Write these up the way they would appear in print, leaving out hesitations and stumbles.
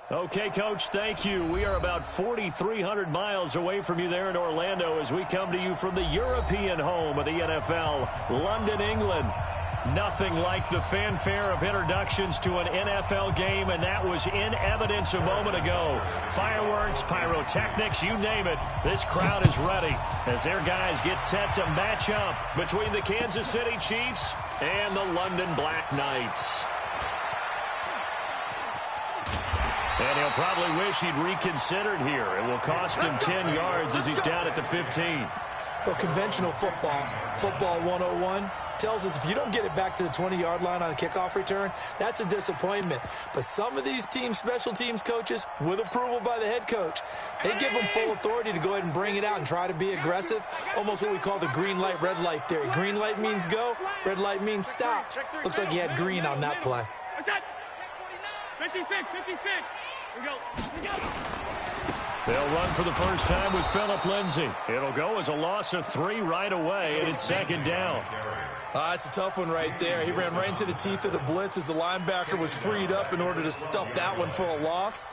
Okay, Coach, thank you. We are about 4,300 miles away from you there in Orlando as we come to you from the European home of the NFL, London, England. Nothing like the fanfare of introductions to an NFL game, and that was in evidence a moment ago. Fireworks, pyrotechnics, you name it. This crowd is ready as their guys get set to match up between the Kansas City Chiefs and the London Black Knights. And he'll probably wish he'd reconsidered here. It will cost him 10 yards as he's down at the 15. Well, conventional football 101, tells us if you don't get it back to the 20-yard line on a kickoff return, that's a disappointment. But some of these teams, special teams coaches, with approval by the head coach, they give them full authority to go ahead and bring it out and try to be aggressive, almost what we call the green light, red light theory. Green light means go, red light means stop. Looks like he had green on that play. 56. We go. They'll run for the first time with Phillip Lindsay. It'll go as a loss of 3 right away, and it's second down. That's a tough one right there. He ran right into the teeth of the blitz as the linebacker was freed up in order to stop that one for a loss.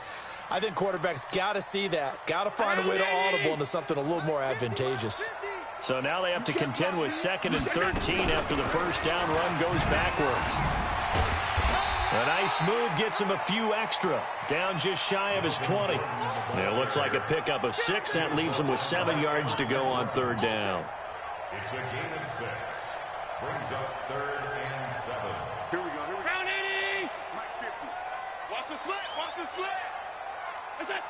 I think quarterbacks got to see that. Got to find a way to audible into something a little more advantageous. So now they have to contend with 2nd and 13 after the first down run goes backwards. A nice move gets him a few extra. Down just shy of his 20. And it looks like a pickup of 6. That leaves him with 7 yards to go on third down. It's a gain of 6. Brings up 3rd and 7. Here we go. Round 80. Watch the slit. That's it.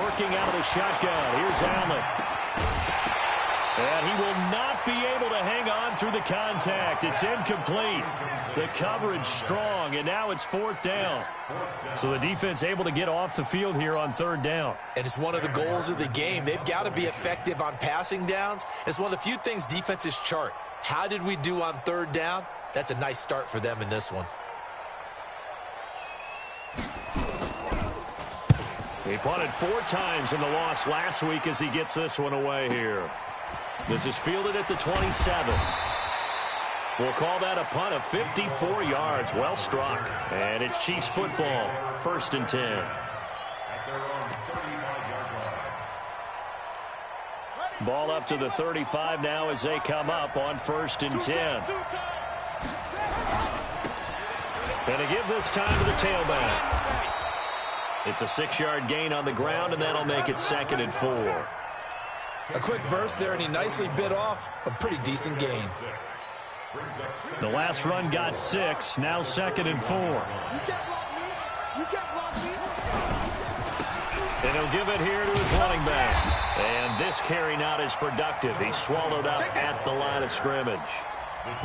Working out of the shotgun. Here's Allen. And he will not be able to hang on through the contact. It's incomplete. The coverage strong, and now it's 4th down. So the defense able to get off the field here on 3rd down. And it's one of the goals of the game. They've got to be effective on passing downs. It's one of the few things defenses chart. How did we do on 3rd down? That's a nice start for them in this one. He punted 4 times in the loss last week as he gets this one away here. This is fielded at the 27. We'll call that a punt of 54 yards. Well struck. And it's Chiefs football. 1st and 10. Ball up to the 35 now as they come up on 1st and 10. And to give this time to the tailback. It's a 6-yard gain on the ground, and that'll make it 2nd and 4. A quick burst there, and he nicely bit off a pretty decent gain. The last run got 6, now 2nd and 4. And he'll give it here to his running back. And this carry not as productive. He swallowed up at the line of scrimmage.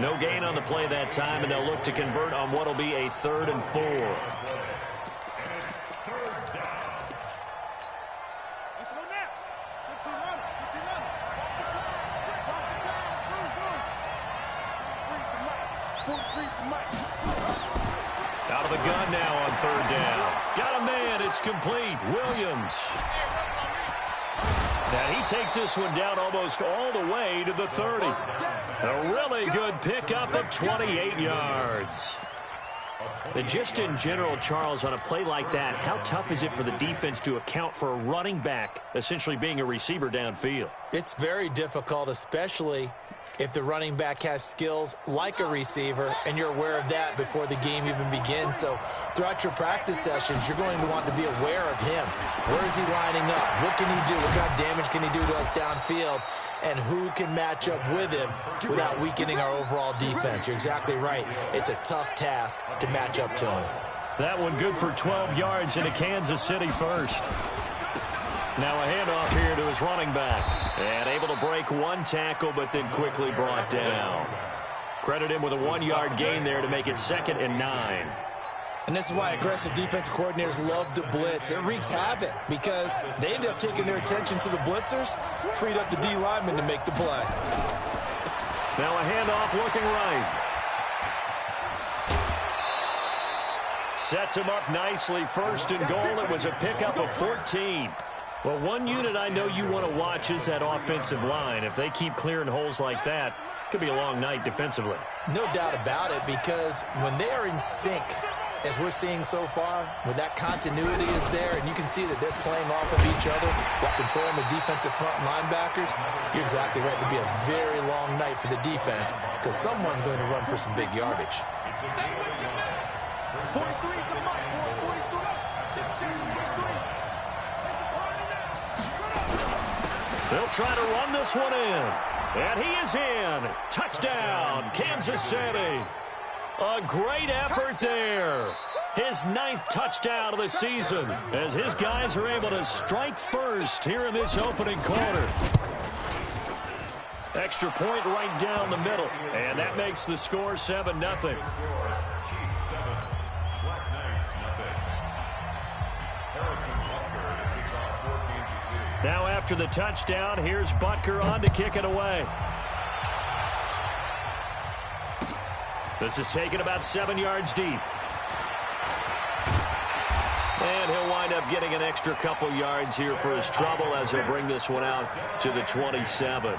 No gain on the play that time, and they'll look to convert on what will be a 3rd and 4. Out of the gun now on 3rd down. Got a man. It's complete. Williams. And he takes this one down almost all the way to the 30. A really good pickup of 28 yards. And just in general, Charles, on a play like that, how tough is it for the defense to account for a running back essentially being a receiver downfield? It's very difficult, especially if the running back has skills like a receiver, and you're aware of that before the game even begins. So throughout your practice sessions, you're going to want to be aware of him. Where is he lining up? What can he do? What kind of damage can he do to us downfield? And who can match up with him without weakening our overall defense? You're exactly right. It's a tough task to match up to him. That one good for 12 yards into Kansas City first. Now a handoff here to his running back. And able to break one tackle, but then quickly brought down. Credit him with a 1-yard gain there to make it 2nd and 9. And this is why aggressive defensive coordinators love to blitz. It wreaks havoc because they end up taking their attention to the blitzers, freed up the D lineman to make the play. Now a handoff looking right. Sets him up nicely. 1st and goal. It was a pickup of 14. Well, one unit I know you want to watch is that offensive line. If they keep clearing holes like that, it could be a long night defensively. No doubt about it, because when they are in sync, as we're seeing so far, when that continuity is there and you can see that they're playing off of each other while controlling the defensive front linebackers, you're exactly right. It could be a very long night for the defense because someone's going to run for some big yardage. 43 to Mike, 43. They'll try to run this one in. And he is in. Touchdown, Kansas City. A great effort there. His 9th touchdown of the season as his guys are able to strike first here in this opening quarter. Extra point right down the middle. And that makes the score 7-0. Now after the touchdown, here's Butker on to kick it away. This is taken about 7 yards deep. And he'll wind up getting an extra couple yards here for his trouble as he'll bring this one out to the 27.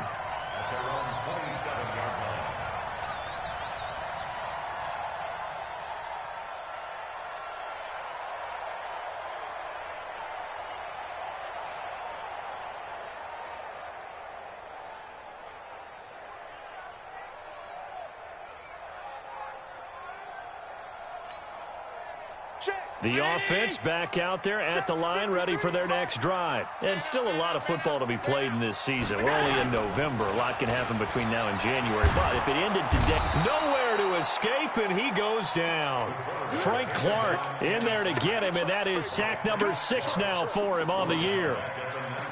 The offense back out there at the line, ready for their next drive. And still a lot of football to be played in this season. We're only in November. A lot can happen between now and January. But if it ended today, nowhere to escape, and he goes down. Frank Clark in there to get him, and that is sack number 6 now for him on the year.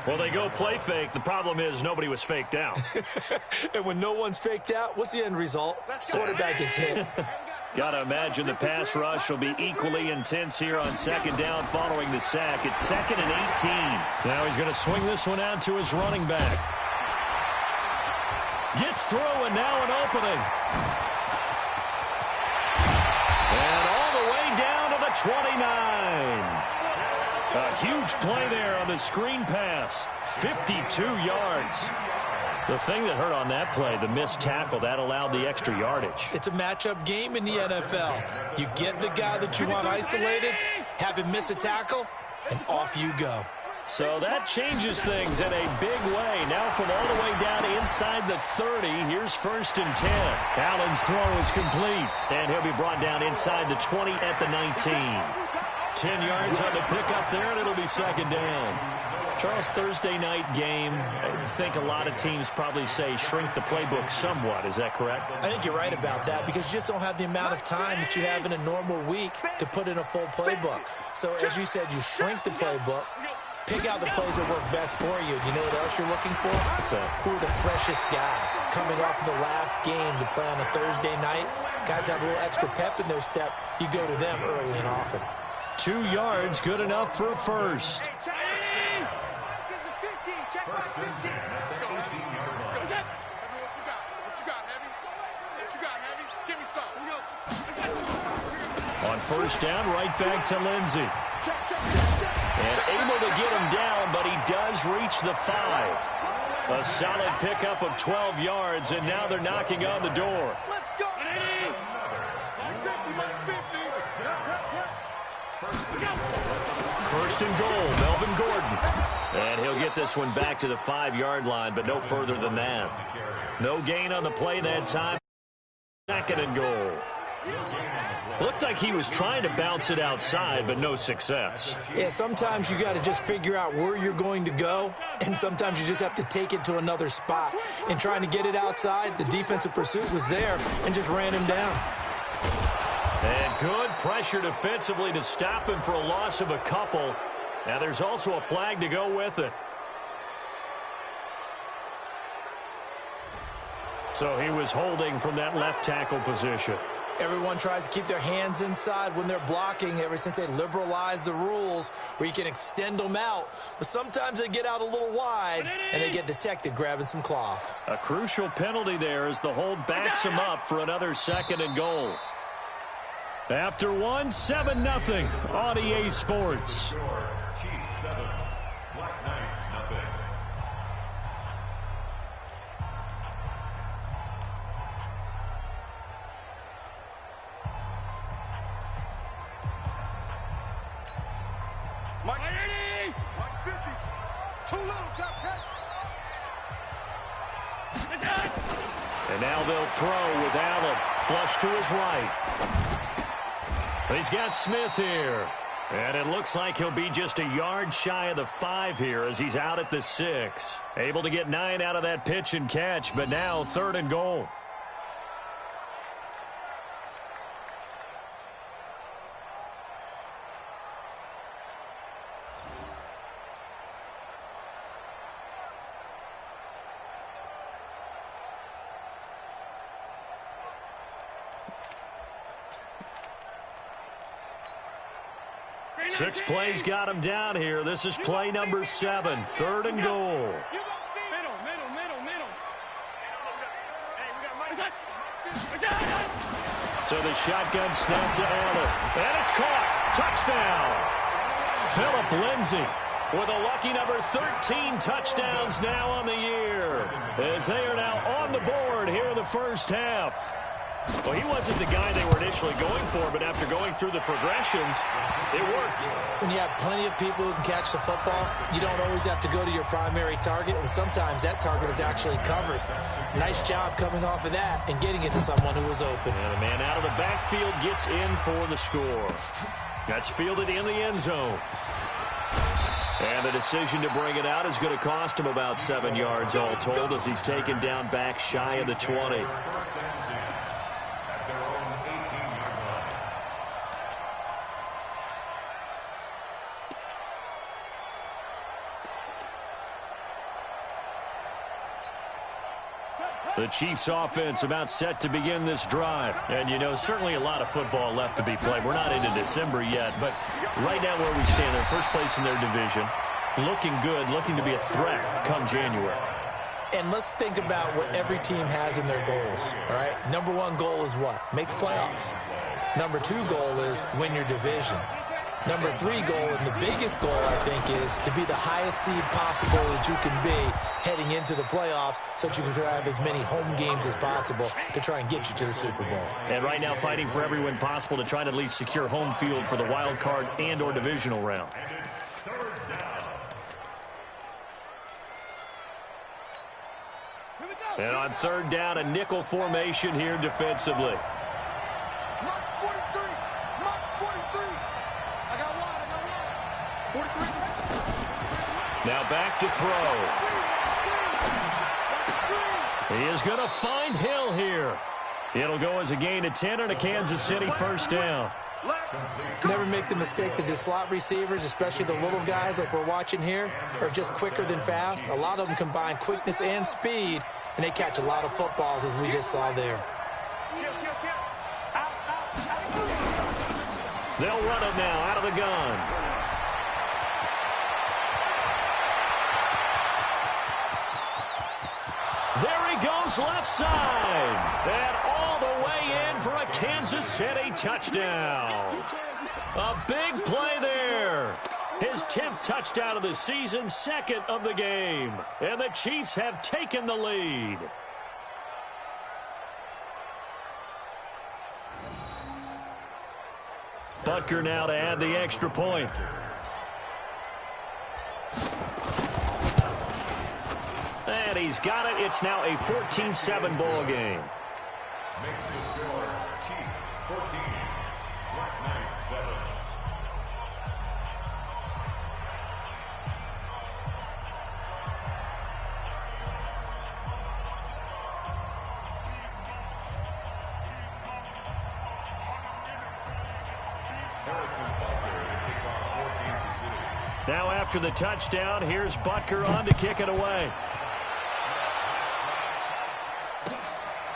Well, they go play fake. The problem is nobody was faked out. And when no one's faked out, what's the end result? Quarterback gets hit. Got to imagine the pass rush will be equally intense here on 2nd down following the sack. It's 2nd and 18. Now he's going to swing this one out to his running back. Gets through, and now an opening. And all the way down to the 29. A huge play there on the screen pass. 52 yards. The thing that hurt on that play, the missed tackle, that allowed the extra yardage. It's a matchup game in the NFL. You get the guy that you want isolated, have him miss a tackle, and off you go. So that changes things in a big way. Now from all the way down inside the 30, here's 1st and 10. Allen's throw is complete, and he'll be brought down inside the 20 at the 19. 10 yards on the pickup there, and it'll be 2nd down. Charles, Thursday night game, I think a lot of teams probably say shrink the playbook somewhat. Is that correct? I think you're right about that because you just don't have the amount of time that you have in a normal week to put in a full playbook. So as you said, you shrink the playbook, pick out the plays that work best for you. You know what else you're looking for? Who are the freshest guys coming off of the last game to play on a Thursday night? Guys have a little extra pep in their step. You go to them early and often. 2 yards, good enough for a first. First and 10. Let's go, Heavy. Let's go. What you got? What you got, Heavy? What you got, Heavy? Give me some. On 1st down, right back to Lindsey. And able to get him down, but he does reach the 5. A solid pickup of 12 yards, and now they're knocking on the door. Let's go. First and goal, Melvin Gordon. And he'll get this one back to the 5-yard line, but no further than that. No gain on the play that time. Second and goal. Looked like he was trying to bounce it outside, but no success. Yeah, sometimes you got to just figure out where you're going to go, and sometimes you just have to take it to another spot. And trying to get it outside, the defensive pursuit was there and just ran him down. And good pressure defensively to stop him for a loss of a couple. Now there's also a flag to go with it. So he was holding from that left tackle position. Everyone tries to keep their hands inside when they're blocking ever since they liberalized the rules where you can extend them out. But sometimes they get out a little wide and they get detected grabbing some cloth. A crucial penalty there as the hold backs him up for another second and goal. After one, 7-0 on EA Sports. Chiefs 7, Black Knights nothing. Mike 50. Too little, Captain. And now they'll throw with Allen. Flush to his right. He's got Smith here. And it looks like he'll be just a yard shy of the 5 here as he's out at the 6. Able to get 9 out of that pitch and catch, but now 3rd and goal. Six plays got him down here. This is play number 7, 3rd and goal. So the shotgun snap to Allen. And it's caught. Touchdown. Phillip Lindsay with a lucky number 13 touchdowns now on the year. As they are now on the board here in the first half. Well, he wasn't the guy they were initially going for, but after going through the progressions, it worked. When you have plenty of people who can catch the football, you don't always have to go to your primary target, and sometimes that target is actually covered. Nice job coming off of that and getting it to someone who was open. And the man out of the backfield gets in for the score. That's fielded in the end zone. And the decision to bring it out is going to cost him about 7 yards all told as he's taken down back shy of the 20. The Chiefs offense about set to begin this drive. And, you know, certainly a lot of football left to be played. We're not into December yet, but right now where we stand, they're first place in their division. Looking good, looking to be a threat come January. And let's think about what every team has in their goals, all right? Number 1 goal is what? Make the playoffs. Number 2 goal is win your division. Number 3 goal, and the biggest goal, I think, is to be the highest seed possible that you can be heading into the playoffs so that you can have as many home games as possible to try and get you to the Super Bowl. And right now fighting for every win possible to try to at least secure home field for the wild card and or divisional round. And on 3rd down, a nickel formation here defensively. Now back to throw. He is going to find Hill here. It'll go as a gain of 10 and a Kansas City first down. Never make the mistake that the slot receivers, especially the little guys like we're watching here, are just quicker than fast. A lot of them combine quickness and speed, and they catch a lot of footballs as we just saw there. They'll run it now out of the gun. There he goes left side. And all the way in for a Kansas City touchdown. A big play there. His 10th touchdown of the season, 2nd of the game. And the Chiefs have taken the lead. Butker now to add the extra point. And he's got it. It's now a 14-7 ball game. Makes the score Chiefs 14, Black Knights 7. Now after the touchdown, here's Butker on to kick it away.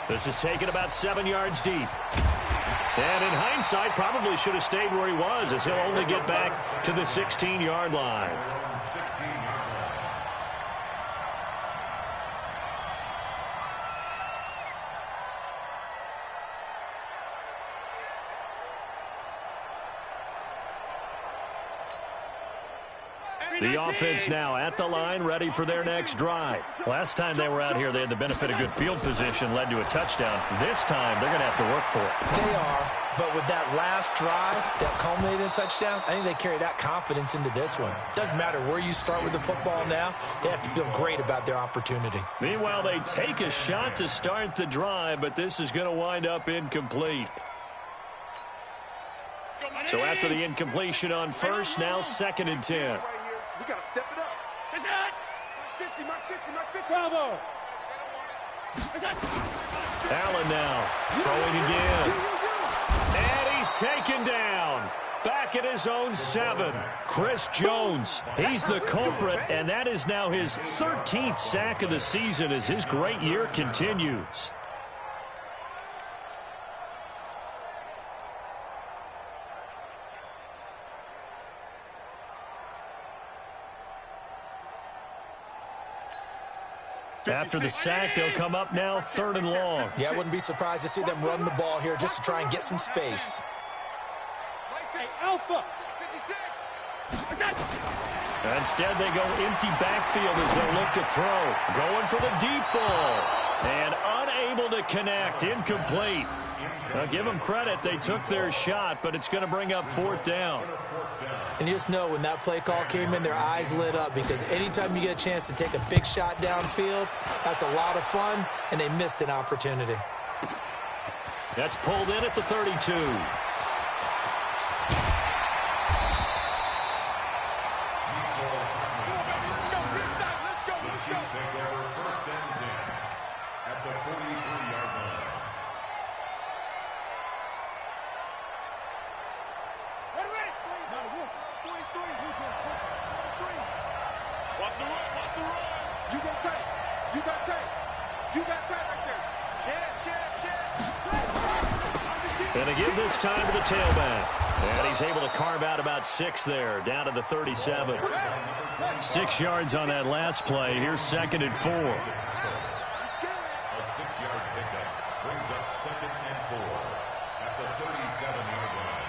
This is taken about 7 yards deep. And in hindsight, probably should have stayed where he was, as he'll only get back to the 16-yard line. The offense now at the line, ready for their next drive. Last time they were out here, they had the benefit of good field position, led to a touchdown. This time, they're going to have to work for it. They are, but with that last drive that culminated in a touchdown, I think they carry that confidence into this one. Doesn't matter where you start with the football now, they have to feel great about their opportunity. Meanwhile, they take a shot to start the drive, but this is going to wind up incomplete. So after the incompletion on first, now 2nd and 10. We got to step it up. Mark 50. Bravo. Allen now throwing again. And he's taken down. Back at his own 7. Chris Jones, he's the culprit, and that is now his 13th sack of the season as his great year continues. After the sack, they'll come up now 3rd and long. Yeah, I wouldn't be surprised to see them run the ball here just to try and get some space. Alpha. 56. Instead, they go empty backfield as they look to throw. Going for the deep ball. And unable to connect. Incomplete. Now, give them credit. They took their shot, but it's going to bring up 4th down. And you just know when that play call came in, their eyes lit up, because anytime you get a chance to take a big shot downfield, that's a lot of fun, and they missed an opportunity. That's pulled in at the 32. And again this time to the tailback. And he's able to carve out about 6 there, down to the 37. 6 yards on that last play. Here's 2nd and 4. A 6-yard pickup brings up 2nd and 4 at the 37-yard line.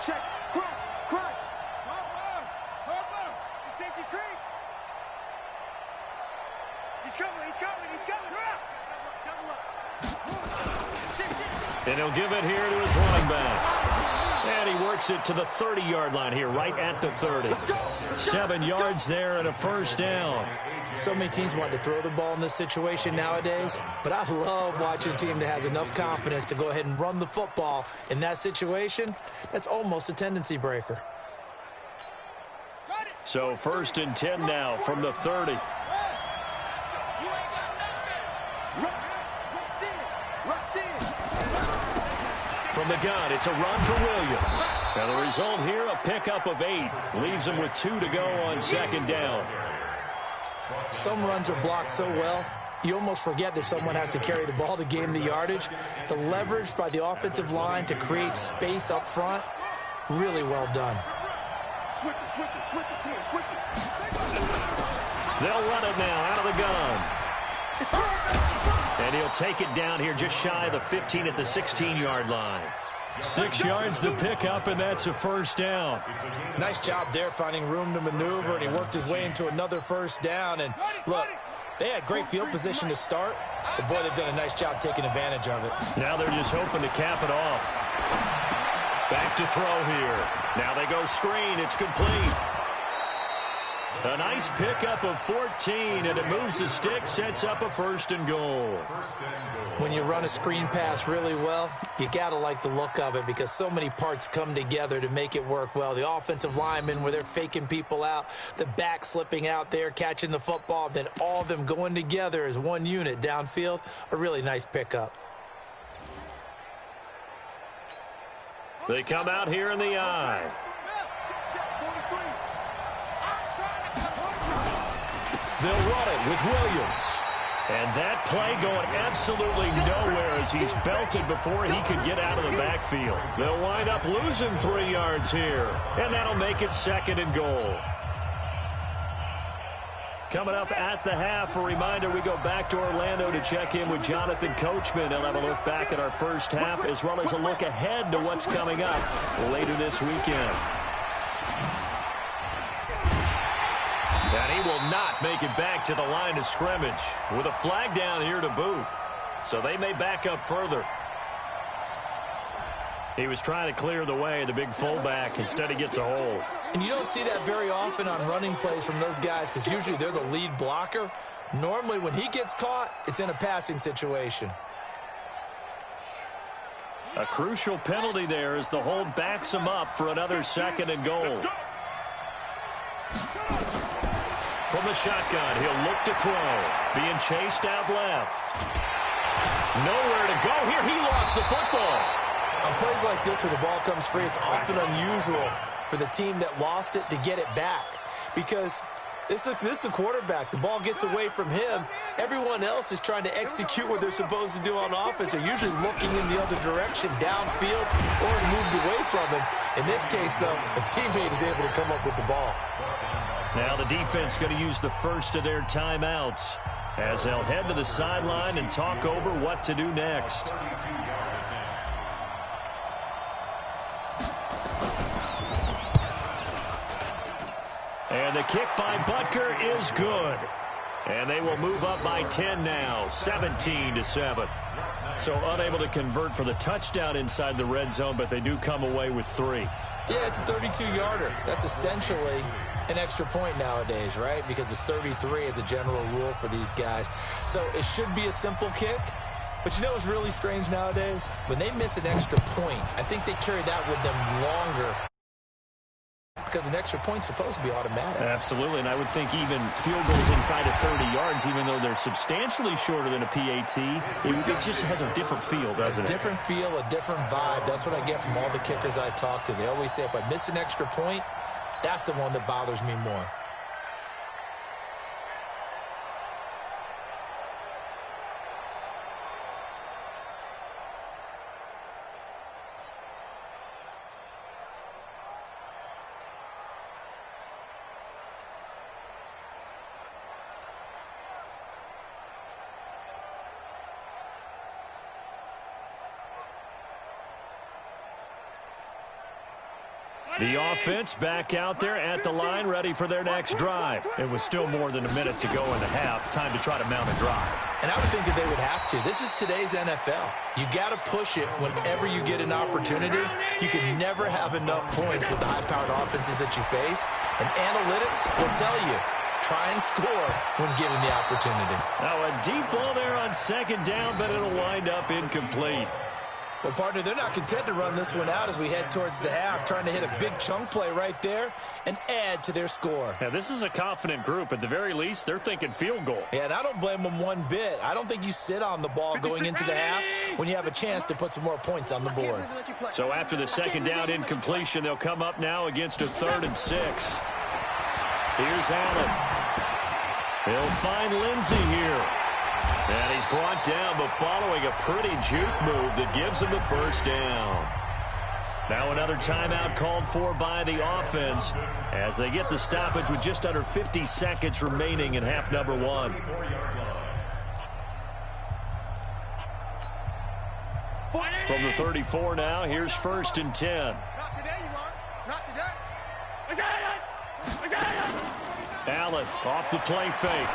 Check. Crunch. Hold on. It's a safety creep. He's coming. Double up. And he'll give it here to his running back. And he works it to the 30-yard line here, right at the 30. 7 yards there and a 1st down. So many teams want to throw the ball in this situation nowadays, but I love watching a team that has enough confidence to go ahead and run the football. In that situation, that's almost a tendency breaker. So 1st and 10 now from the 30. From the gun, it's a run for Williams. Now the result here, a pickup of 8. Leaves them with 2 to go on 2nd down. Some runs are blocked so well, you almost forget that someone has to carry the ball to gain the yardage. The leverage by the offensive line to create space up front, really well done. Switch it. They'll run it now out of the gun. And he'll take it down here just shy of the 15 at the 16-yard line. 6 yards to pick up, and that's a first down. Nice job there finding room to maneuver, and he worked his way into another first down. And look, they had great field position to start, but boy, they've done a nice job taking advantage of it. Now they're just hoping to cap it off. Back to throw here. Now they go screen. It's complete. A nice pickup of 14, and it moves the stick, sets up a 1st and goal. When you run a screen pass really well, you got to like the look of it because so many parts come together to make it work well. The offensive linemen, where they're faking people out, the back slipping out there, catching the football, then all of them going together as one unit downfield, a really nice pickup. They come out here in the eye. They'll run it with Williams. And that play going absolutely nowhere as he's belted before he could get out of the backfield. They'll wind up losing 3 yards here. And that'll make it 2nd and goal. Coming up at the half, a reminder, we go back to Orlando to check in with Jonathan Coachman. He'll have a look back at our first half as well as a look ahead to what's coming up later this weekend. And he will not make it back to the line of scrimmage with a flag down here to boot. So they may back up further. He was trying to clear the way, the big fullback. Instead, he gets a hold. And you don't see that very often on running plays from those guys because usually they're the lead blocker. Normally, when he gets caught, it's in a passing situation. A crucial penalty there as the hold backs him up for another 2nd and goal. From the shotgun, he'll look to throw. Being chased out left. Nowhere to go here. He lost the football. On plays like this where the ball comes free, it's often unusual for the team that lost it to get it back. Because this is the quarterback. The ball gets away from him. Everyone else is trying to execute what they're supposed to do on offense. They're usually looking in the other direction, downfield, or moved away from him. In this case, though, a teammate is able to come up with the ball. Now the defense going to use the first of their timeouts as they'll head to the sideline and talk over what to do next. And the kick by Butker is good. And they will move up by 10 now, 17-7. So unable to convert for the touchdown inside the red zone, but they do come away with 3. Yeah, it's a 32-yarder. That's essentially an extra point nowadays, right? Because it's 33 as a general rule for these guys. So it should be a simple kick. But you know what's really strange nowadays? When they miss an extra point, I think they carry that with them longer. Because an extra point's supposed to be automatic. Absolutely, and I would think even field goals inside of 30 yards, even though they're substantially shorter than a PAT, it just has a different feel, doesn't it? A different feel, a different vibe. That's what I get from all the kickers I talk to. They always say if I miss an extra point, that's the one that bothers me more. The offense back out there at the line, ready for their next drive. It was still more than a minute to go in the half. Time to try to mount a drive. And I would think that they would have to. This is today's NFL. You got to push it whenever you get an opportunity. You can never have enough points with the high-powered offenses that you face. And analytics will tell you, try and score when given the opportunity. Now a deep ball there on 2nd down, but it'll wind up incomplete. Well, partner, they're not content to run this one out as we head towards the half, trying to hit a big chunk play right there and add to their score. Yeah, this is a confident group. At the very least, they're thinking field goal. Yeah, and I don't blame them one bit. I don't think you sit on the ball going into the half when you have a chance to put some more points on the board. So after the 2nd down incompletion, they'll come up now against a 3rd and 6. Here's Allen. He'll find Lindsey here. And he's brought down, but following a pretty juke move that gives him the 1st down. Now another timeout called for by the offense as they get the stoppage with just under 50 seconds remaining in half number 1. From the 34 now, here's 1st and 10. Not today, you are. Not today. Allen off the play fake.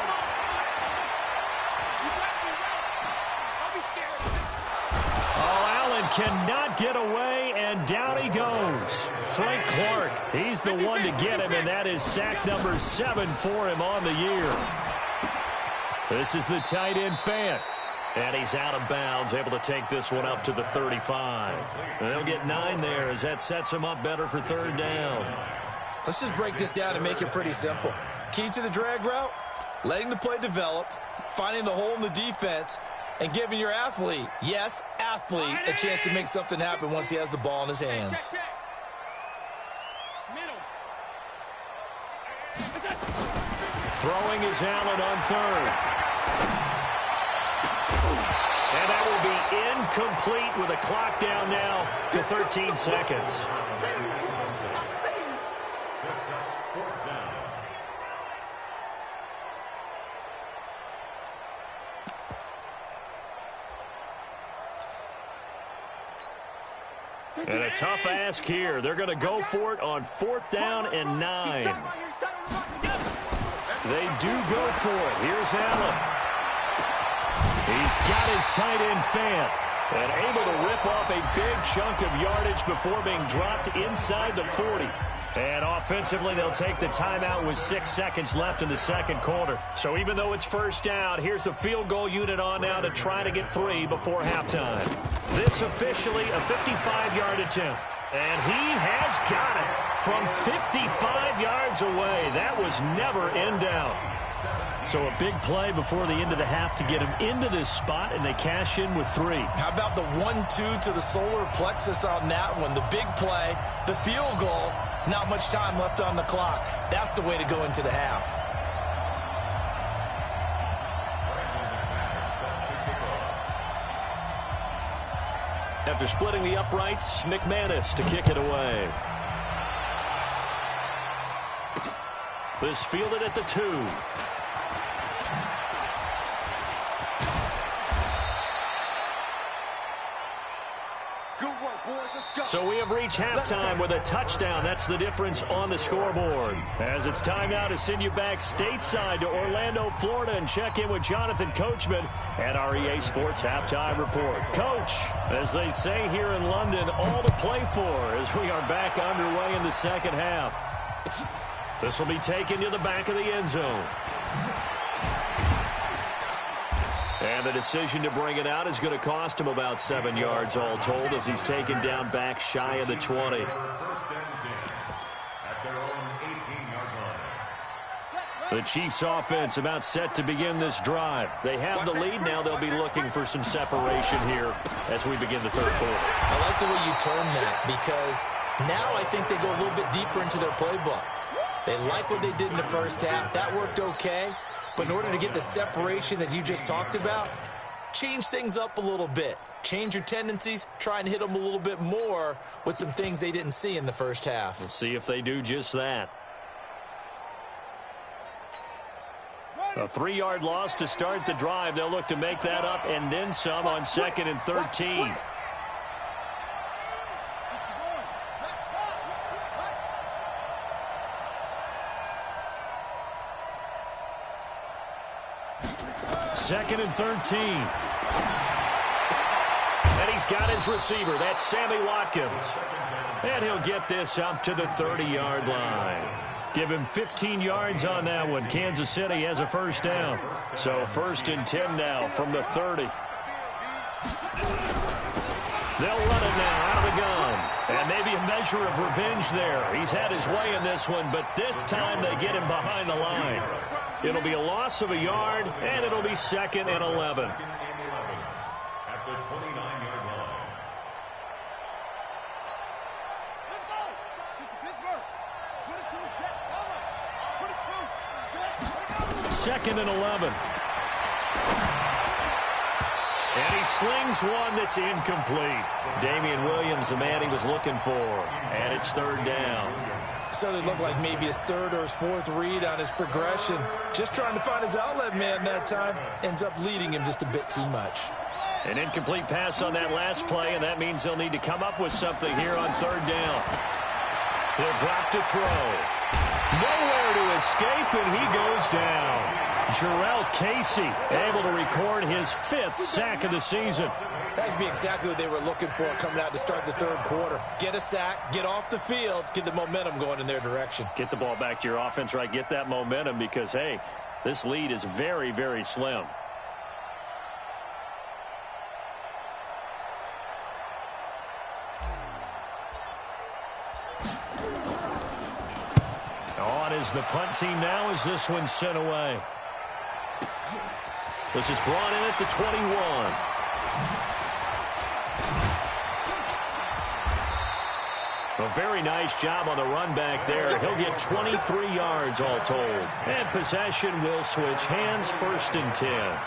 Allen cannot get away, and down he goes. Frank Clark, he's the one to get him, and that is sack number 7 for him on the year. This is the tight end Fant. And he's out of bounds, able to take this one up to the 35. And they'll get 9 there as that sets him up better for 3rd down. Let's just break this down and make it pretty simple. Key to the drag route, letting the play develop, finding the hole in the defense, and giving your athlete, yes, athlete, a chance to make something happen once he has the ball in his hands. Throwing is Allen on 3rd. And that will be incomplete with a clock down now to 13 seconds. And a tough ask here. They're going to go for it on 4th down and 9. They do go for it. Here's Allen. He's got his tight end Fant and able to rip off a big chunk of yardage before being dropped inside the 40. And offensively, they'll take the timeout with 6 seconds left in the 2nd quarter. So even though it's 1st down, here's the field goal unit on now to try to get 3 before halftime. This officially a 55-yard attempt. And he has got it from 55 yards away. That was never in doubt. So a big play before the end of the half to get him into this spot, and they cash in with 3. How about the 1-2 to the solar plexus on that one? The big play, the field goal, not much time left on the clock. That's the way to go into the half. After splitting the uprights, McManus to kick it away. This fielded at the 2. So we have reached halftime with a touchdown. That's the difference on the scoreboard. As it's time now to send you back stateside to Orlando, Florida, and check in with Jonathan Coachman at our EA Sports Halftime Report. Coach, as they say here in London, all to play for as we are back underway in the 2nd half. This will be taken to the back of the end zone. And the decision to bring it out is going to cost him about 7 yards all told as he's taken down back shy of the 20. The Chiefs offense about set to begin this drive. They have the lead now. They'll be looking for some separation here as we begin the 3rd quarter. I like the way you term that because now I think they go a little bit deeper into their playbook. They like what they did in the 1st half. That worked okay. But in order to get the separation that you just talked about, change things up a little bit. Change your tendencies, try and hit them a little bit more with some things they didn't see in the 1st half. We'll see if they do just that. A 3-yard loss to start the drive. They'll look to make that up and then some on 2nd and 13. Second and 13. And he's got his receiver. That's Sammy Watkins. And he'll get this up to the 30-yard line. Give him 15 yards on that one. Kansas City has a 1st down. So 1st and 10 now from the 30. They'll run it now out of the gun. And maybe a measure of revenge there. He's had his way in this one, but this time they get him behind the line. It'll be a loss of a yard, and it'll be 2nd and 11. At the 29-yard line. Let's go. Pittsburgh. 22, 2nd and 11. And he slings one that's incomplete. Damian Williams, the man he was looking for. And it's 3rd down. So it looked like maybe his 3rd or his 4th read on his progression. Just trying to find his outlet man that time. Ends up leading him just a bit too much. An incomplete pass on that last play, and that means they'll need to come up with something here on third down. He'll drop to throw. Nowhere to escape, and he goes down. Jarrell Casey able to record his 5th sack of the season. That's be exactly what they were looking for coming out to start the third quarter. Get a sack, get off the field, get the momentum going in their direction. Get the ball back to your offense, right? Get that momentum because, hey, this lead is very, very slim. On is the punt team now as this one's sent away. This is brought in at the 21. A very nice job on the run back there. He'll get 23 yards all told. And possession will switch hands, 1st and 10.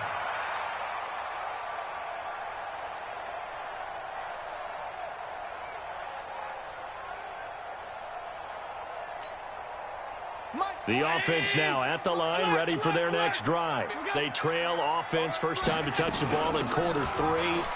The offense now at the line, ready for their next drive. They trail offense, first time to touch the ball in quarter 3,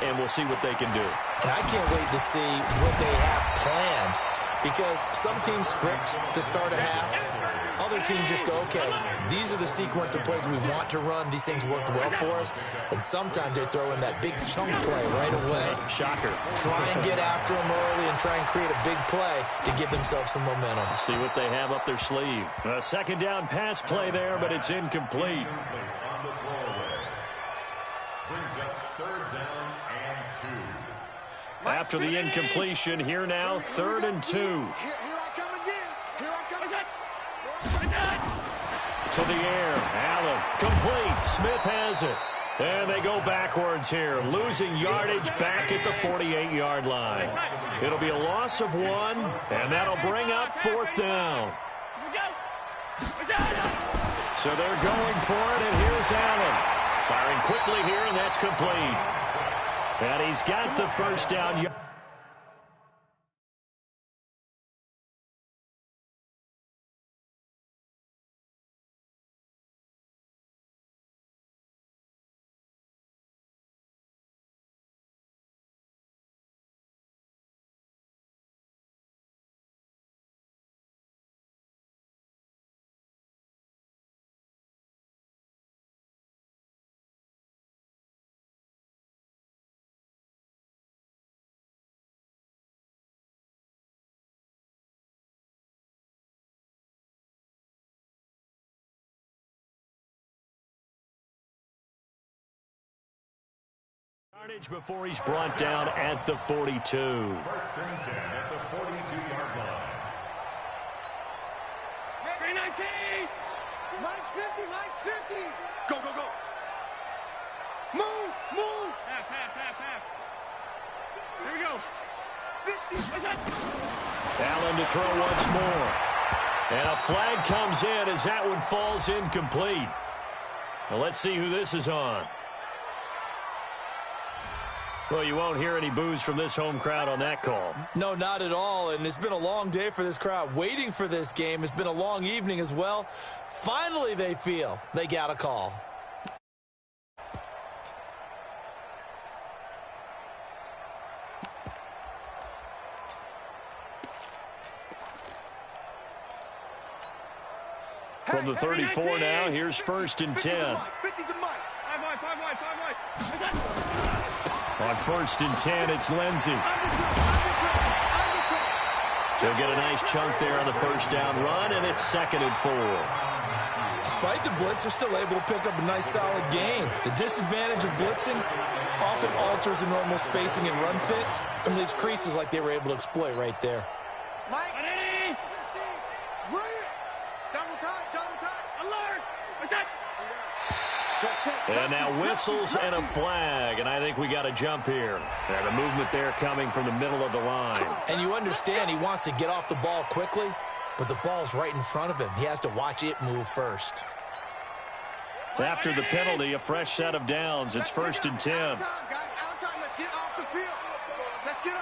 and we'll see what they can do. And I can't wait to see what they have planned, because some teams script to start a half. Other teams just go, okay, these are the sequence of plays we want to run. These things worked well for us. And sometimes they throw in that big chunk play right away. Shocker. Try and get after them early and try and create a big play to give themselves some momentum. See what they have up their sleeve. A 2nd down pass play there, but it's incomplete. Brings up 3rd down and 2. After the incompletion, here now, 3rd and 2. Here I come again. Here I come again. To the air, Allen, complete. Smith has it. And they go backwards here, losing yardage back at the 48-yard line. It'll be a loss of 1, and that'll bring up 4th down. So they're going for it, and here's Allen. Firing quickly here, and that's complete. And he's got the 1st down. Yardage before he's brought down at the 42. 1st and 10 at the 42-yard line. 319. Mike's 50. Mike's 50. Go, go, go. Move, move. Half. Here we go. 50. What's that? Allen to throw once more. And a flag comes in as that one falls incomplete. Now let's see who this is on. Well, you won't hear any boos from this home crowd on that call. No, not at all. And it's been a long day for this crowd waiting for this game. It's been a long evening as well. Finally, they feel they got a call. From the 34 now, here's 1st and 10. 50 to Mike. 5 wide. On 1st and 10, it's Lindsey. They'll get a nice chunk there on the 1st down run, and it's 2nd and 4. Despite the blitz, they're still able to pick up a nice, solid gain. The disadvantage of blitzing often alters the normal spacing and run fits and leaves creases like they were able to exploit right there. Mike. 50. Bring it. Double time. Alert. What's that? And now whistles and a flag, and I think we got a jump here. And the movement there coming from the middle of the line. And you understand he wants to get off the ball quickly, but the ball's right in front of him. He has to watch it move first. After the penalty, a fresh set of downs. It's 1st and 10. Out time. Let's get off the field. Regular.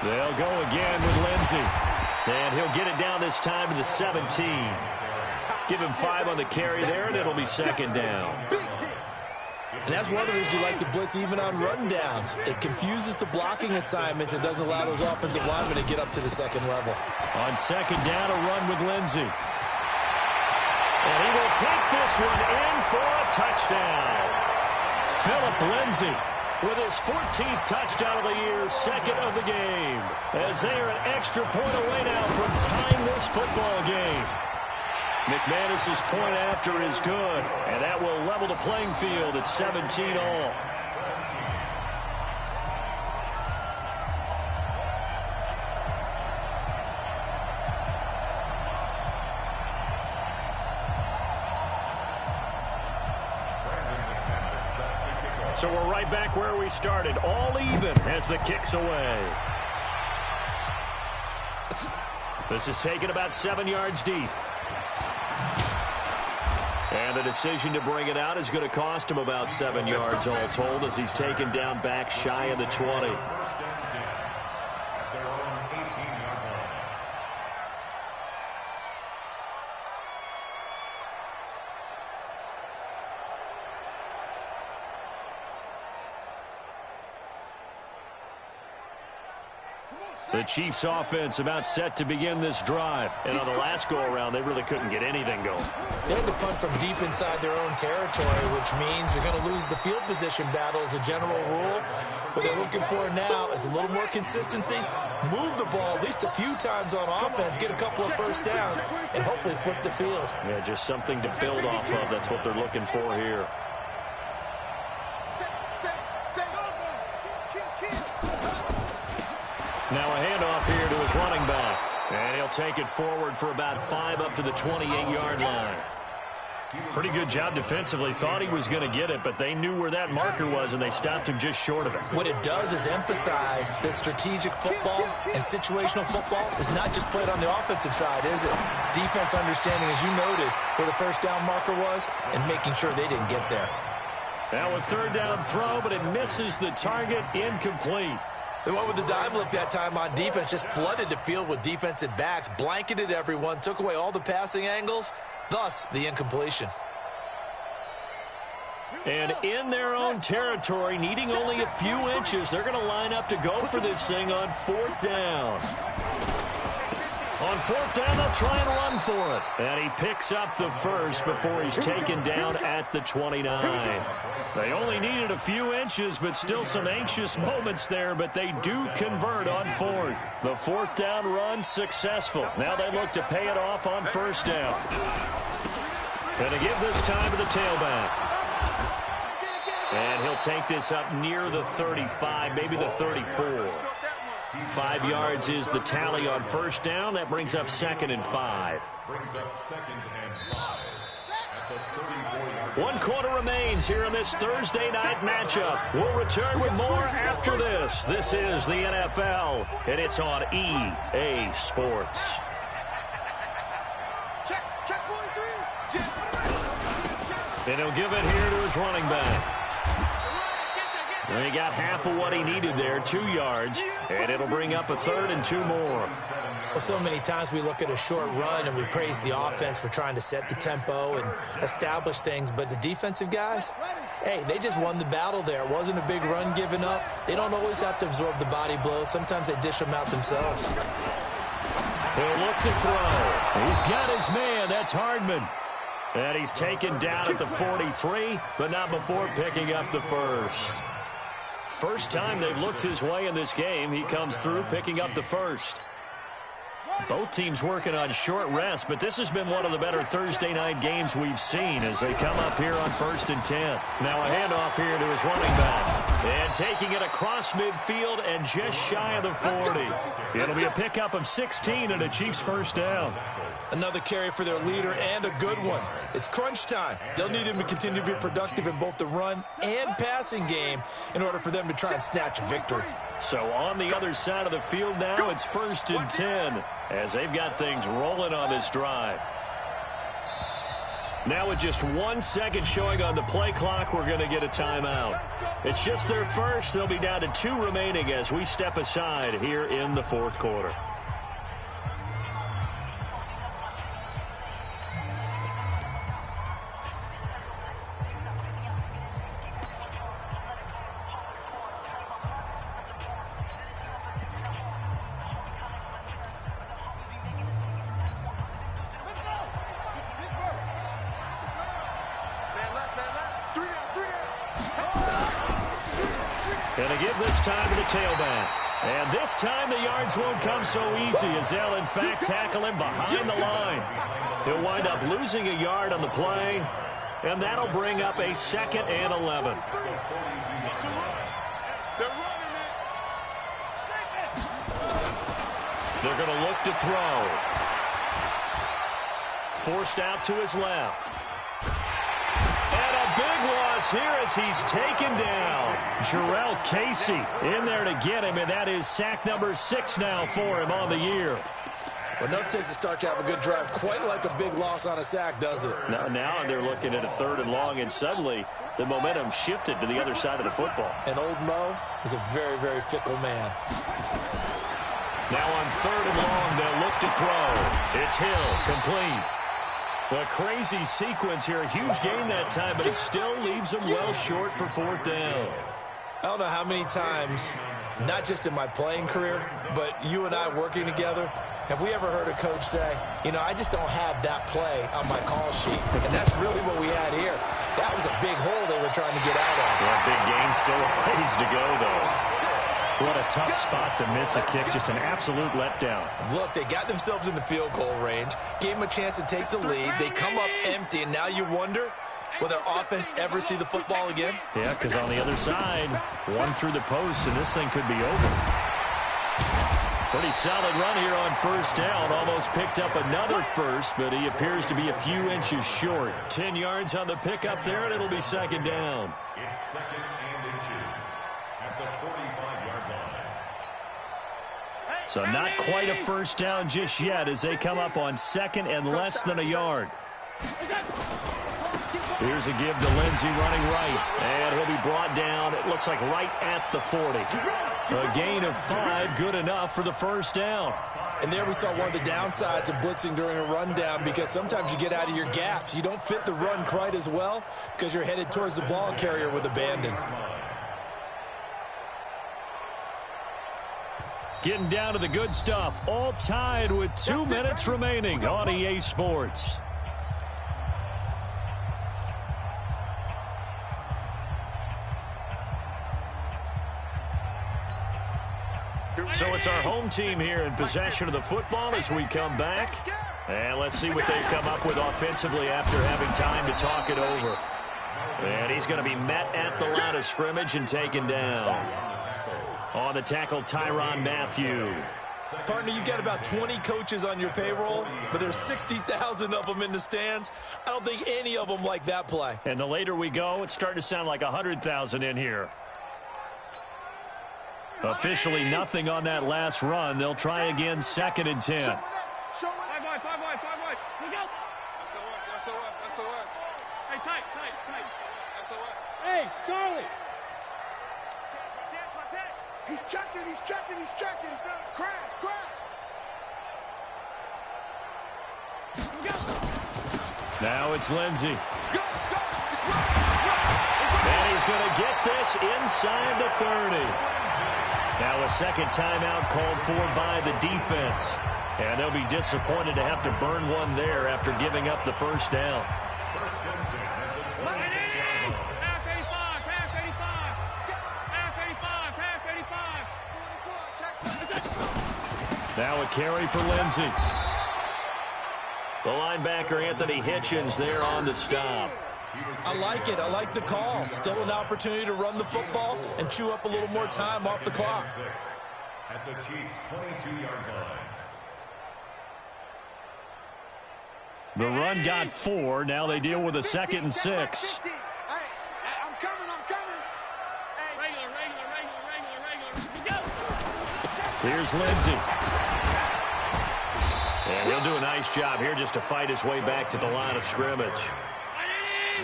They'll go again with Lindsey. And he'll get it down this time to the 17. Give him 5 on the carry there, and it'll be 2nd down. And that's one of the reasons you like to blitz even on rundowns. It confuses the blocking assignments and doesn't allow those offensive linemen to get up to the second level. On second down, a run with Lindsey. And he will take this one in for a touchdown. Philip Lindsey with his 14th touchdown of the year, second of the game. As they are an extra point away now from tying this football game. McManus's point after is good, and that will level the playing field at 17 all. So we're right back where we started, all even as the kick's away. This is taken about 7 yards deep. And the decision to bring it out is going to cost him about 7 yards all told as he's taken down back shy of the 20. The Chiefs offense about set to begin this drive. And on the last go-around, they really couldn't get anything going. They had to punt from deep inside their own territory, which means they're going to lose the field position battle as a general rule. What they're looking for now is a little more consistency, move the ball at least a few times on offense, get a couple of first downs, and hopefully flip the field. Yeah, just something to build off of. That's what they're looking for here. Now a handoff here to his running back. And he'll take it forward for about 5 up to the 28-yard line. Pretty good job defensively. Thought he was going to get it, but they knew where that marker was, and they stopped him just short of it. What it does is emphasize that strategic football and situational football is not just played on the offensive side, is it? Defense understanding, as you noted, where the first down marker was and making sure they didn't get there. Now a third down throw, but it misses the target, incomplete. They went with the dime look that time on defense, just flooded the field with defensive backs, blanketed everyone, took away all the passing angles, thus the incompletion. And in their own territory, needing only a few inches, they're going to line up to go for this thing on fourth down. On fourth down, they'll try and run for it. And he picks up the first before he's taken down at the 29. They only needed a few inches, but still some anxious moments there, but they do convert on fourth. The fourth down run successful. Now they look to pay it off on first down. Going to give this time to the tailback. And he'll take this up near the 35, maybe the 34. 5 yards is the tally on first down. That brings up 2nd and 5. Brings up 2nd and 5 at the 34-yard line. 1 quarter remains here in this Thursday night matchup. We'll return with more after this. This is the NFL, and it's on EA Sports. And he'll give it here to his running back. And he got half of what he needed there, 2 yards, and it'll bring up a 3rd and 2 more. Well, so many times we look at a short run and we praise the offense for trying to set the tempo and establish things, but the defensive guys, hey, they just won the battle there. It wasn't a big run given up. They don't always have to absorb the body blows. Sometimes they dish them out themselves. He'll look to throw. He's got his man. That's Hardman. And he's taken down at the 43, but not before picking up the first. First time they've looked his way in this game, he comes through picking up the first. Both teams working on short rest, but this has been one of the better Thursday night games we've seen as they come up here on 1st and 10. Now a handoff here to his running back. And taking it across midfield and just shy of the 40. It'll be a pickup of 16 and a Chiefs first down. Another carry for their leader and a good one. It's crunch time. They'll need him to continue to be productive in both the run and passing game in order for them to try and snatch a victory. So on the other side of the field now, it's 1st and 10 as they've got things rolling on this drive. Now with just 1 second showing on the play clock, we're going to get a timeout. It's just their first. They'll be down to 2 remaining as we step aside here in the 4th quarter. And to give this time to the tailback. And this time the yards won't come so easy as they'll, in fact, tackle him behind the line. He'll wind up losing a yard on the play, and that'll bring up a 2nd and 11. They're going to look to throw. Forced out to his left. And a big loss here as he's taken down. Jarrell Casey in there to get him, and that is sack number 6 now for him on the year. Well, enough takes a start to have a good drive. Quite like a big loss on a sack, does it? Now they're looking at a 3rd and long, and suddenly the momentum shifted to the other side of the football. And old Mo is a very, very fickle man. Now on 3rd and long, they'll look to throw. It's Hill, complete. A crazy sequence here. A huge gain that time, but it still leaves them well short for 4th down. I don't know how many times, not just in my playing career, but you and I working together, have we ever heard a coach say, you know, I just don't have that play on my call sheet. And that's really what we had here. That was a big hole they were trying to get out of. Yeah, big gain, still a ways to go, though. What a tough spot to miss a kick. Just an absolute letdown. Look, they got themselves in the field goal range, gave them a chance to take the lead. They come up empty, and now you wonder, will their offense ever see the football again? Yeah, because on the other side, one through the post, and this thing could be over. Pretty solid run here on 1st down. Almost picked up another first, but he appears to be a few inches short. 10 yards on the pickup there, and it'll be 2nd down. It's 2nd and inches at the 45-yard line. So not quite a 1st down just yet as they come up on 2nd and less than a yard. Here's a give to Lindsey running right, and he'll be brought down, it looks like right at the 40. A gain of 5, good enough for the 1st down. And there we saw one of the downsides of blitzing during a rundown, because sometimes you get out of your gaps. You don't fit the run quite as well because you're headed towards the ball carrier with abandon. Getting down to the good stuff, all tied with 2 minutes remaining on EA Sports. So it's our home team here in possession of the football as we come back. And let's see what they come up with offensively after having time to talk it over. And he's going to be met at the line of scrimmage and taken down. On the tackle, Tyrann Mathieu. Partner, you got about 20 coaches on your payroll, but there's 60,000 of them in the stands. I don't think any of them like that play. And the later we go, it's starting to sound like 100,000 in here. Officially nothing on that last run. They'll try again, 2nd and 10. 5 wide. Look out. That's the worst. Hey, tight. That's the worst. Hey, Charlie. He's checking. Crash. Now it's Lindsey. And he's going to get this inside the 30. Now a 2nd timeout called for by the defense. And they'll be disappointed to have to burn one there after giving up the 1st down. Now a carry for Lindsey. The linebacker, Anthony Hitchens, there on the stop. I like it. I like the call. Still an opportunity to run the football and chew up a little more time off the clock. At the Chiefs' 22-yard line. The run got 4. Now they deal with a 2nd and 6. Hey, I'm coming. Regular. Here's Lindsey. And he'll do a nice job here just to fight his way back to the line of scrimmage.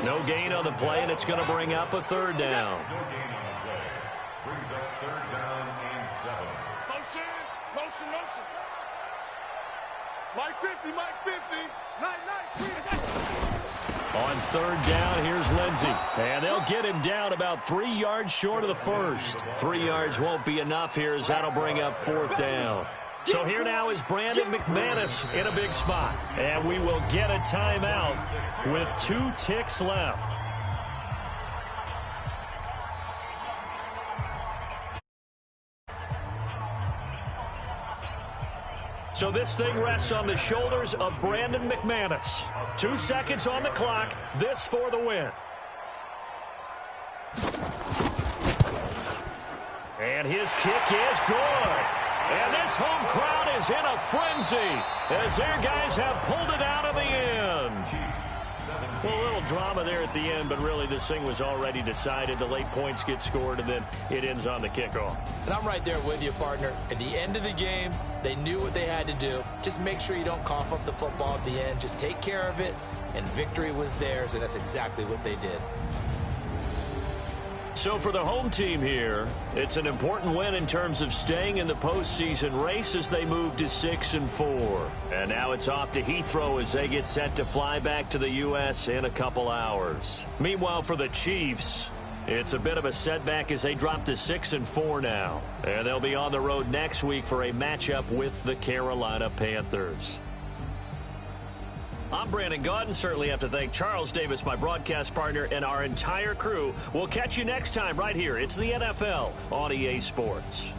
No gain on the play, and it's going to bring up a 3rd down. No gain on the play. Brings up 3rd down and 7. Motion. Mike 50. Nice. On 3rd down, here's Lindsey. And they'll get him down about 3 yards short of the 1st. 3 yards won't be enough here as that'll bring up 4th down. So here now is Brandon McManus in a big spot. And we will get a timeout with 2 ticks left. So this thing rests on the shoulders of Brandon McManus. 2 seconds on the clock. This for the win. And his kick is good. And this home crowd is in a frenzy as their guys have pulled it out of the end. Well, a little drama there at the end, but really this thing was already decided. The late points get scored, and then it ends on the kickoff. And I'm right there with you, partner. At the end of the game, they knew what they had to do. Just make sure you don't cough up the football at the end. Just take care of it, and victory was theirs, and that's exactly what they did. So for the home team here, it's an important win in terms of staying in the postseason race as they move to 6-4. And now it's off to Heathrow as they get set to fly back to the U.S. in a couple hours. Meanwhile, for the Chiefs, it's a bit of a setback as they drop to 6-4 now. And they'll be on the road next week for a matchup with the Carolina Panthers. I'm Brandon Gaudin. Certainly have to thank Charles Davis, my broadcast partner, and our entire crew. We'll catch you next time right here. It's the NFL on EA Sports.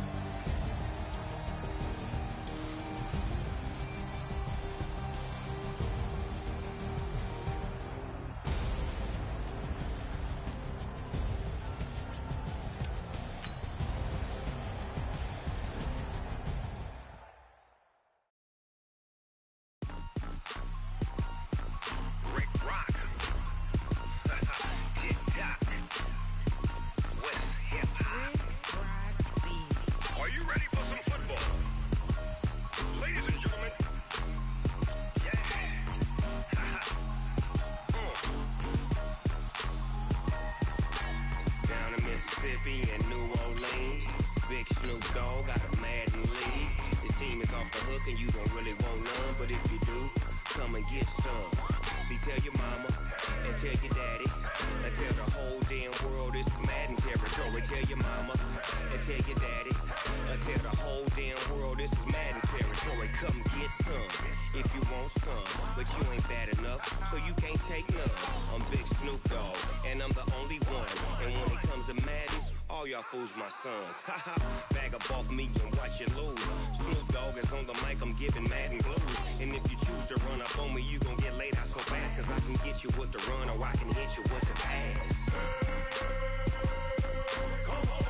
Fools my sons. Haha, bag up off me and watch you lose. Snoop Dogg is on the mic, I'm giving Madden blues. And if you choose to run up on me, you gon' get laid out so fast. Cause I can get you with the run or I can hit you with the pass. Come on.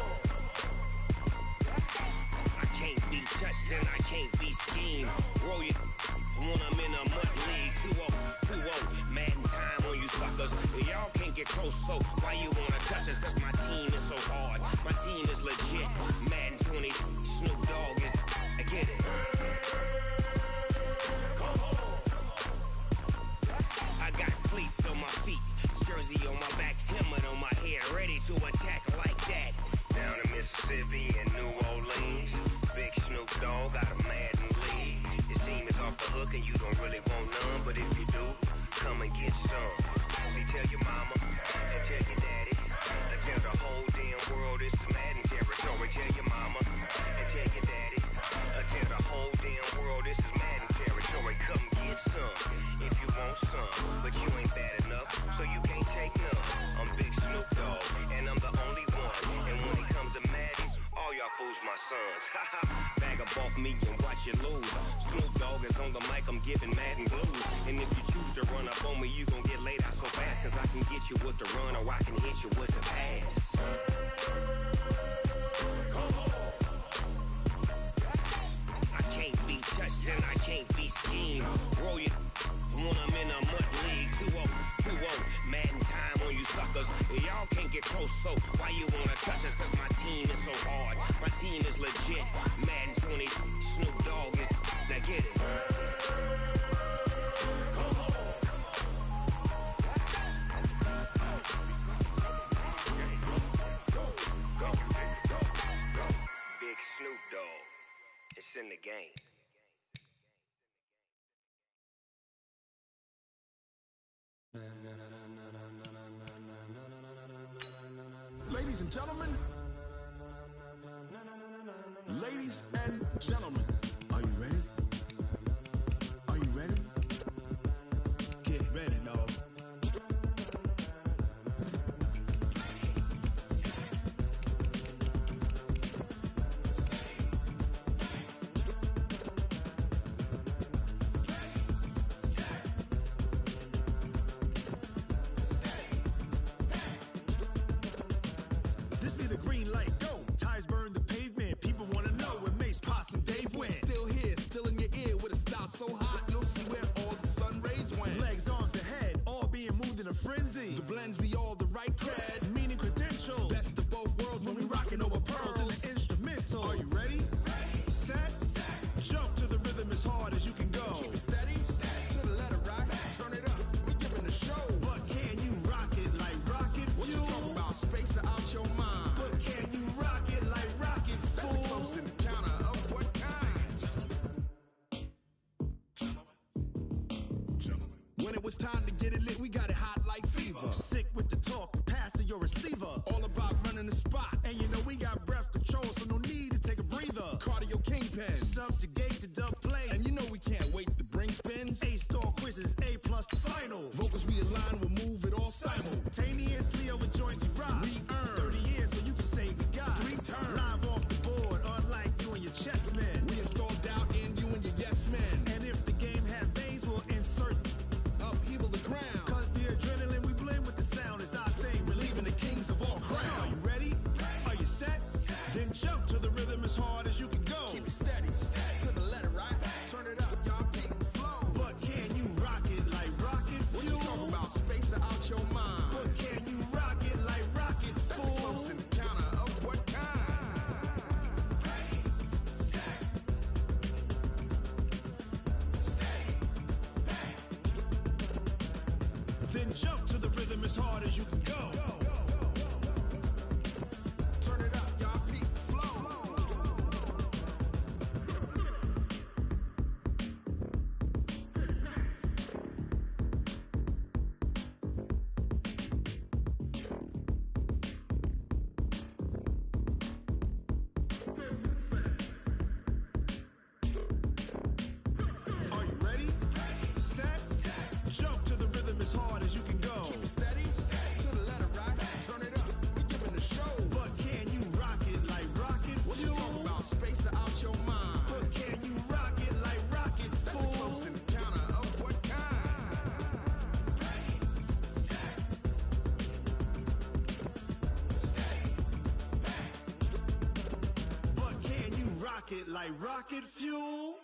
I can't be touched and I can't be schemed. Roll you when I'm in a mud league. 2-0, 2-0, Madden time on you suckers. Y'all can't get close, so why you wanna touch us? Cause my team is so hard. My team is legit. Madden 20, Snoop Dogg is, I get it. I got cleats on my feet, jersey on my back, helmet on my head, ready to attack like that. Down in Mississippi and New Orleans, big Snoop Dogg got a Madden league. Your team is off the hook and you don't really want none, but if you do, come and get some. See, tell your mama and tell your daddy, and tell the whole damn world it's Madden territory. Tell your mama and tell your daddy, and tell the whole damn world this is Madden territory. Come get some if you want some, but you ain't bad enough, so you can't take none. I'm Big Snoop Dogg, and I'm the only one. And when it comes to Madden, all y'all fools my sons. Haha, bag up off me and watch you lose. Snoop Dogg is on the mic, I'm giving Madden blues. And if you choose to run up on me, you gon' get laid out so fast. Cause I can get you with the run or I can hit you with the pass. I can't be touched and I can't be schemed. Roll you when I'm in a mud league. 2-0, 2-0, Madden time on you suckers. Y'all can't get close, so why you wanna touch us? Cause my team is so hard. My team is legit. Madden 20, Snoop Dogg is, now get it. Big Snoop Dogg, it's in the game. Ladies and gentlemen, ladies and gentlemen, are you ready? Are you ready? Get ready, dog. it's time to get it lit. We got it hot like fever. Sick with the talk, pass to your receiver. All about running the spot. And you know we got breath control, so no need to take a breather. Cardio kingpin. Subjugate the dub play. And you know we can't wait to bring spins. A-star quizzes, A+ the final. Vocals we align, we'll move it all Simultaneously over joints we rock. We earn 30 years so you can say we got 3 turns. Live off the board, unlike you and your chess men. We install doubt in you and your yes men. And if the game had veins, we'll insert upheaval the ground. Cause the adrenaline we blend with the sound is our thing, relieving the kings of all crowns. So are you ready? Are you set? Then jump to the rhythm as hard as you can go. Keep it steady, to the letter, right? Turn it up, y'all, keep it flow. But can you rock it like rocket fuel? What you talking about? Space out your mind. But can you rock it like rockets, That's fool? a close encounter of what kind? Ready, set, steady, bang. Then jump to the rhythm as hard as you can go. Turn it up, y'all, keep it flow. Are you ready? Set, jump to the rhythm as hard as you can go. Keep it steady, to the letter, right? Turn it up, we giving the show. But can you rock it like rocket What you fuel? talking about? Space out your mind. But can you rock it like rockets, That's a fool? close encounter of what kind? Ready, set, steady, bang. But can you rock it like rocket fuel?